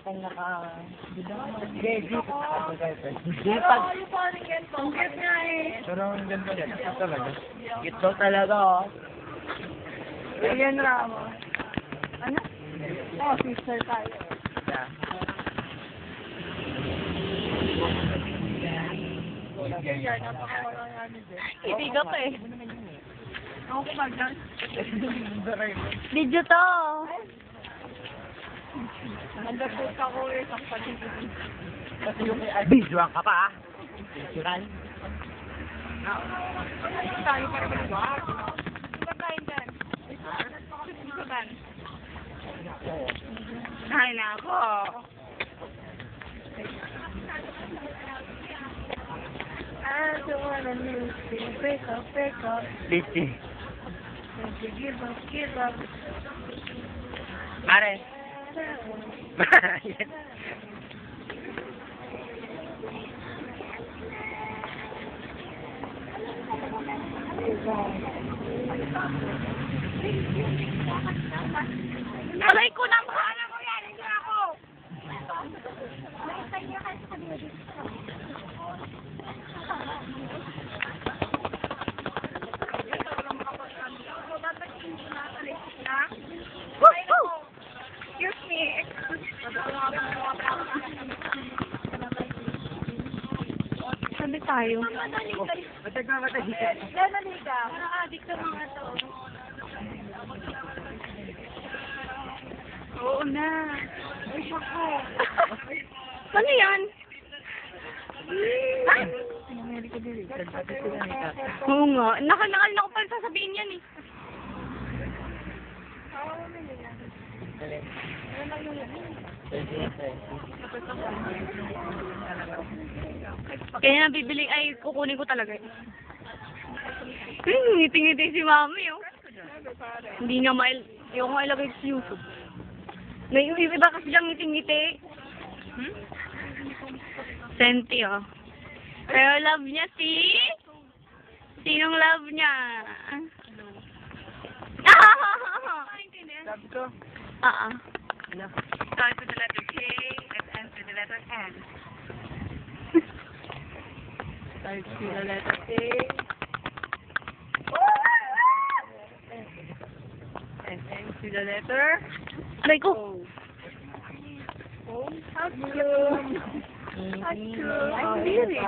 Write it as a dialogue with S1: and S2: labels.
S1: aking Jeep.
S2: Ang cute nga eh.
S1: Pero ang ganda yan. Ito talaga. Ito talaga, oh.
S2: Ayan, Ramo. Ano? Oh, sister tayo.
S1: Yeah.
S2: Hindi ka pa eh. Ako kumagdan. Video to. Nag-post ako eh sa paligid.
S1: Visual ka pa, ah. Visual.
S2: Tayo para mag-vlog. Pagkain dyan. Pagkain. Ay, nako. I don't wanna lose you. Break up, break up.
S1: Lichi.
S2: Don't you give up, give up.
S1: Mare.
S2: Aray ko na, bahala ko yan. Hindi ako. Excuse me. Sabi tayo.
S1: Matag.
S2: Lalalik ka. Parang adik sa mga to. Oo na. Ay, ako. Ano yan? Ha? Oo nga. Nakanakal na ko pala sasabihin yan eh. Kaya nabibili ay kukunin ko talaga eh. Ngiti-ngiti si mami oh. Hindi nga yung nga ilagay sa YouTube. May iba kasi diyang ngiti-ngiti. Senti oh. Pero love niya si... Sinong love niya?
S1: Sabi ko.
S2: Start with the letter K and end with the letter N. Start with the letter K. And end with the letter... Aray ko! How cute! How cute! I'm really...